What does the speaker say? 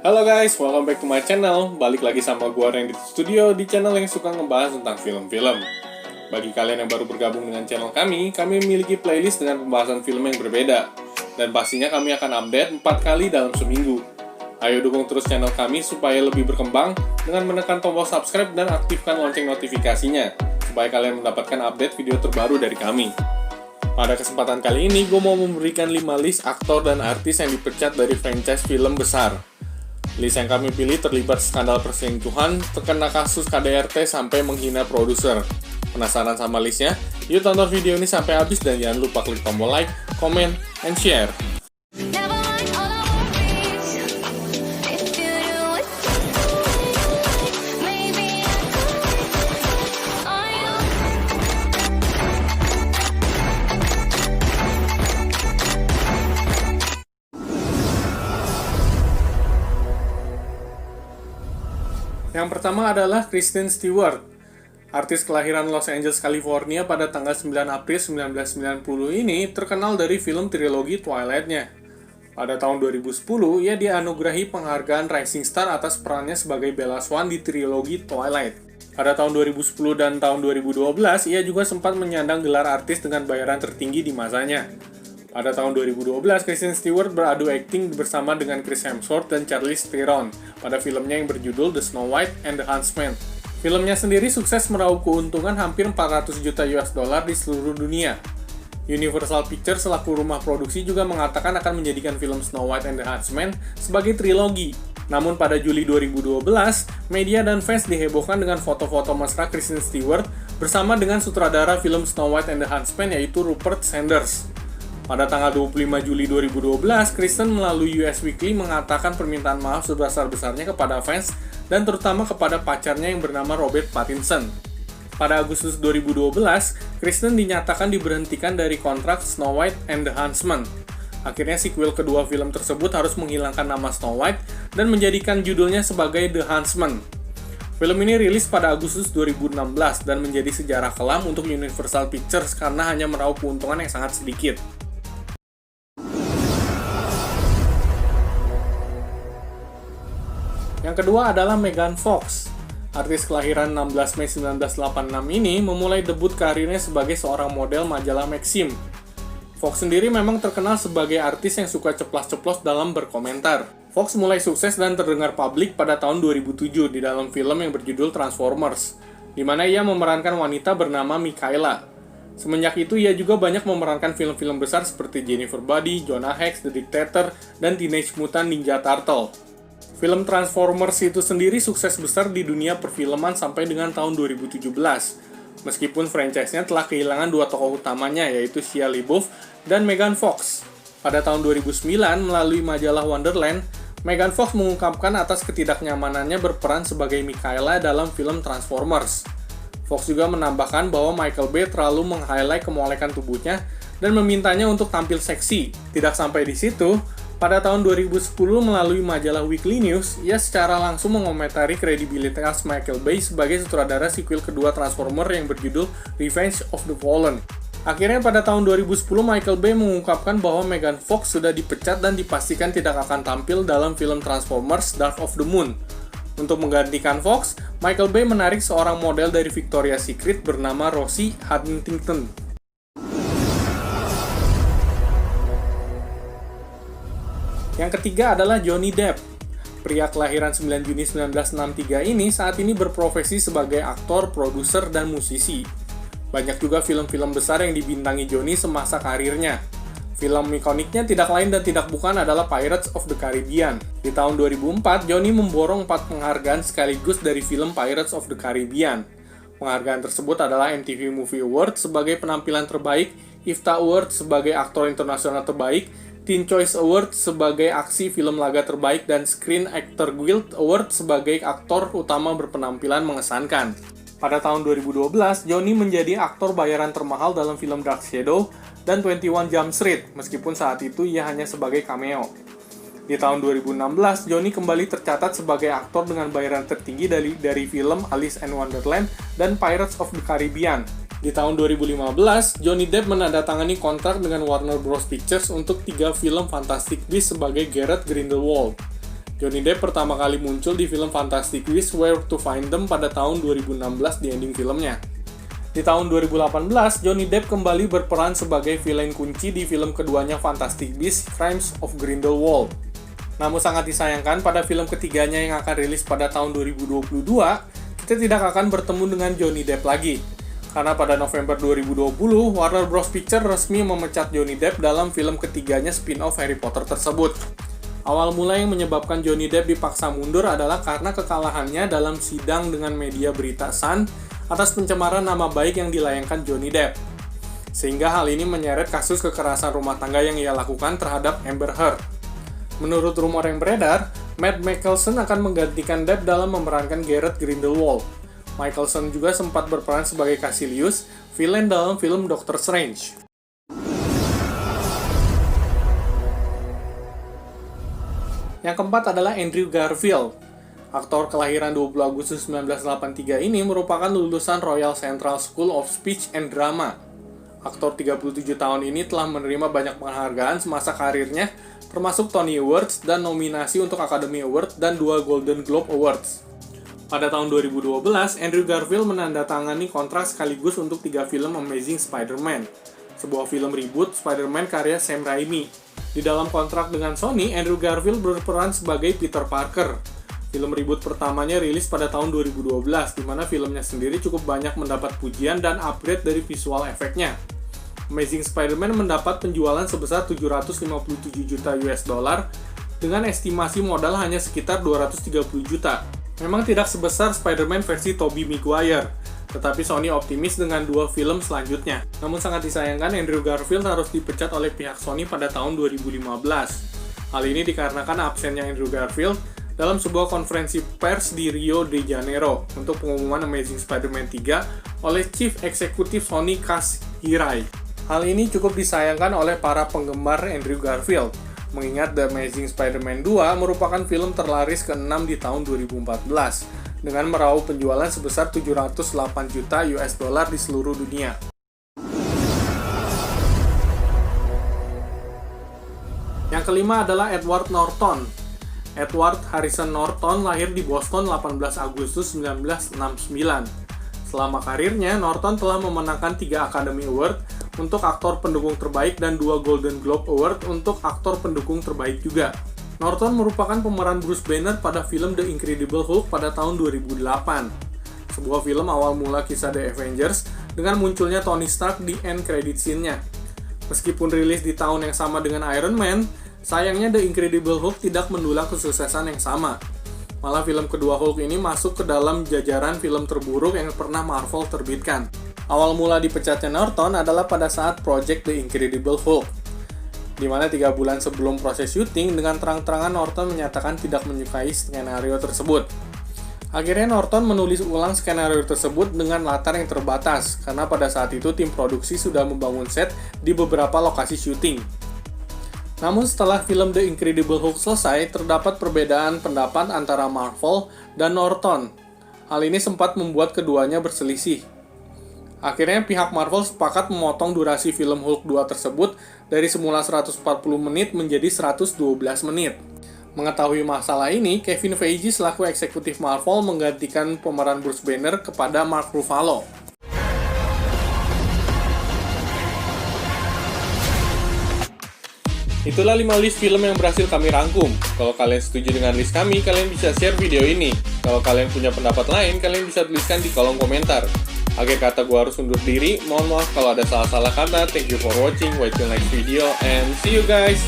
Halo guys, welcome back to my channel. Balik lagi sama gue Randy Studio di channel yang suka ngebahas tentang film-film. Bagi kalian yang baru bergabung dengan channel kami memiliki playlist dengan pembahasan film yang berbeda. Dan pastinya kami akan update 4 kali dalam seminggu. Ayo dukung terus channel kami supaya lebih berkembang dengan menekan tombol subscribe dan aktifkan lonceng notifikasinya, supaya kalian mendapatkan update video terbaru dari kami. Pada kesempatan kali ini, gue mau memberikan 5 list aktor dan artis yang dipecat dari franchise film besar. List yang kami pilih terlibat skandal perselingkuhan, terkena kasus KDRT sampai menghina produser. Penasaran sama listnya? Yuk tonton video ini sampai habis dan jangan lupa klik tombol like, comment, and share. Yang pertama adalah Kristen Stewart. Artis kelahiran Los Angeles, California pada tanggal 9 April 1990 ini terkenal dari film trilogi Twilight-nya. Pada tahun 2010, ia dianugerahi penghargaan Rising Star atas perannya sebagai Bella Swan di trilogi Twilight. Pada tahun 2010 dan tahun 2012, ia juga sempat menyandang gelar artis dengan bayaran tertinggi di masanya. Pada tahun 2012, Kristen Stewart beradu akting bersama dengan Chris Hemsworth dan Charlize Theron pada filmnya yang berjudul The Snow White and the Huntsman. Filmnya sendiri sukses meraup keuntungan hampir 400 juta US dollar di seluruh dunia. Universal Pictures selaku rumah produksi juga mengatakan akan menjadikan film Snow White and the Huntsman sebagai trilogi. Namun pada Juli 2012, media dan fans dihebohkan dengan foto-foto mesra Kristen Stewart bersama dengan sutradara film Snow White and the Huntsman yaitu Rupert Sanders. Pada tanggal 25 Juli 2012, Kristen melalui US Weekly mengatakan permintaan maaf sebesar-besarnya kepada fans dan terutama kepada pacarnya yang bernama Robert Pattinson. Pada Agustus 2012, Kristen dinyatakan diberhentikan dari kontrak Snow White and the Huntsman. Akhirnya sequel kedua film tersebut harus menghilangkan nama Snow White dan menjadikan judulnya sebagai The Huntsman. Film ini rilis pada Agustus 2016 dan menjadi sejarah kelam untuk Universal Pictures karena hanya meraup keuntungan yang sangat sedikit. Yang kedua adalah Megan Fox. Artis kelahiran 16 Mei 1986 ini memulai debut karirnya sebagai seorang model majalah Maxim. Fox sendiri memang terkenal sebagai artis yang suka ceplas-ceplos dalam berkomentar. Fox mulai sukses dan terdengar publik pada tahun 2007 di dalam film yang berjudul Transformers, di mana ia memerankan wanita bernama Mikaela. Semenjak itu, ia juga banyak memerankan film-film besar seperti Jennifer Body, Jonah Hex, The Dictator, dan Teenage Mutant Ninja Turtle. Film Transformers itu sendiri sukses besar di dunia perfilman sampai dengan tahun 2017, meskipun franchise-nya telah kehilangan dua tokoh utamanya yaitu Shia LaBeouf dan Megan Fox. Pada tahun 2009, melalui majalah Wonderland, Megan Fox mengungkapkan atas ketidaknyamanannya berperan sebagai Mikaela dalam film Transformers. Fox juga menambahkan bahwa Michael Bay terlalu meng-highlight kemolekan tubuhnya dan memintanya untuk tampil seksi. Tidak sampai di situ, pada tahun 2010 melalui majalah Weekly News, ia secara langsung mengomentari kredibilitas Michael Bay sebagai sutradara sequel kedua Transformer yang berjudul Revenge of the Fallen. Akhirnya pada tahun 2010 Michael Bay mengungkapkan bahwa Megan Fox sudah dipecat dan dipastikan tidak akan tampil dalam film Transformers Dark of the Moon. Untuk menggantikan Fox, Michael Bay menarik seorang model dari Victoria's Secret bernama Rosie Huntington. Yang ketiga adalah Johnny Depp. Pria kelahiran 9 Juni 1963 ini saat ini berprofesi sebagai aktor, produser, dan musisi. Banyak juga film-film besar yang dibintangi Johnny semasa karirnya. Film ikoniknya tidak lain dan tidak bukan adalah Pirates of the Caribbean. Di tahun 2004, Johnny memborong 4 penghargaan sekaligus dari film Pirates of the Caribbean. Penghargaan tersebut adalah MTV Movie Award sebagai penampilan terbaik, IFTA Award sebagai aktor internasional terbaik, Teen Choice Award sebagai aksi film laga terbaik, dan Screen Actor Guild Award sebagai aktor utama berpenampilan mengesankan. Pada tahun 2012, Johnny menjadi aktor bayaran termahal dalam film Dark Shadow dan 21 Jump Street, meskipun saat itu ia hanya sebagai cameo. Di tahun 2016, Johnny kembali tercatat sebagai aktor dengan bayaran tertinggi dari film Alice in Wonderland dan Pirates of the Caribbean. Di tahun 2015, Johnny Depp menandatangani kontrak dengan Warner Bros. Pictures untuk 3 film Fantastic Beasts sebagai Gareth Grindelwald. Johnny Depp pertama kali muncul di film Fantastic Beasts Where to Find Them pada tahun 2016 di ending filmnya. Di tahun 2018, Johnny Depp kembali berperan sebagai villain kunci di film keduanya Fantastic Beasts Crimes of Grindelwald. Namun sangat disayangkan pada film ketiganya yang akan rilis pada tahun 2022, kita tidak akan bertemu dengan Johnny Depp lagi. Karena pada November 2020, Warner Bros. Pictures resmi memecat Johnny Depp dalam film ketiganya spin-off Harry Potter tersebut. Awal mula yang menyebabkan Johnny Depp dipaksa mundur adalah karena kekalahannya dalam sidang dengan media berita Sun atas pencemaran nama baik yang dilayangkan Johnny Depp. Sehingga hal ini menyeret kasus kekerasan rumah tangga yang ia lakukan terhadap Amber Heard. Menurut rumor yang beredar, Matt Mikkelsen akan menggantikan Depp dalam memerankan Garrett Grindelwald. Mikkelsen juga sempat berperan sebagai Caecilius, villain dalam film Doctor Strange. Yang keempat adalah Andrew Garfield. Aktor kelahiran 20 Agustus 1983 ini merupakan lulusan Royal Central School of Speech and Drama. Aktor 37 tahun ini telah menerima banyak penghargaan semasa karirnya, termasuk Tony Awards dan nominasi untuk Academy Award dan 2 Golden Globe Awards. Pada tahun 2012, Andrew Garfield menandatangani kontrak sekaligus untuk 3 film Amazing Spider-Man, sebuah film reboot Spider-Man karya Sam Raimi. Di dalam kontrak dengan Sony, Andrew Garfield berperan sebagai Peter Parker. Film reboot pertamanya rilis pada tahun 2012, di mana filmnya sendiri cukup banyak mendapat pujian dan upgrade dari visual efeknya. Amazing Spider-Man mendapat penjualan sebesar 757 juta US dollar dengan estimasi modal hanya sekitar 230 juta. Memang tidak sebesar Spider-Man versi Tobey Maguire, tetapi Sony optimis dengan 2 film selanjutnya. Namun sangat disayangkan Andrew Garfield harus dipecat oleh pihak Sony pada tahun 2015. Hal ini dikarenakan absennya Andrew Garfield dalam sebuah konferensi pers di Rio de Janeiro untuk pengumuman Amazing Spider-Man 3 oleh Chief Executive Sony Kaz Hirai. Hal ini cukup disayangkan oleh para penggemar Andrew Garfield, mengingat The Amazing Spider-Man 2 merupakan film terlaris ke-6 di tahun 2014, dengan meraup penjualan sebesar 708 juta US dollar di seluruh dunia. Yang kelima adalah Edward Norton. Edward Harrison Norton lahir di Boston 18 Agustus 1969. Selama karirnya, Norton telah memenangkan 3 Academy Award untuk aktor pendukung terbaik dan 2 Golden Globe Award untuk aktor pendukung terbaik juga. Norton merupakan pemeran Bruce Banner pada film The Incredible Hulk pada tahun 2008. Sebuah film awal mula kisah The Avengers dengan munculnya Tony Stark di end credit scene-nya. Meskipun rilis di tahun yang sama dengan Iron Man, sayangnya The Incredible Hulk tidak mendulang kesuksesan yang sama. Malah film kedua Hulk ini masuk ke dalam jajaran film terburuk yang pernah Marvel terbitkan. Awal mula dipecatnya Norton adalah pada saat Project The Incredible Hulk, di mana 3 bulan sebelum proses syuting, dengan terang-terangan Norton menyatakan tidak menyukai skenario tersebut. Akhirnya Norton menulis ulang skenario tersebut dengan latar yang terbatas, karena pada saat itu tim produksi sudah membangun set di beberapa lokasi syuting. Namun setelah film The Incredible Hulk selesai, terdapat perbedaan pendapat antara Marvel dan Norton. Hal ini sempat membuat keduanya berselisih. Akhirnya pihak Marvel sepakat memotong durasi film Hulk 2 tersebut dari semula 140 menit menjadi 112 menit. Mengetahui masalah ini, Kevin Feige selaku eksekutif Marvel menggantikan pemeran Bruce Banner kepada Mark Ruffalo. Itulah 5 list film yang berhasil kami rangkum. Kalau kalian setuju dengan list kami, kalian bisa share video ini. Kalau kalian punya pendapat lain, kalian bisa tuliskan di kolom komentar. Akhir kata, gue harus undur diri. Mohon maaf kalau ada salah-salah kata. Thank you for watching. Wait till next video and see you guys.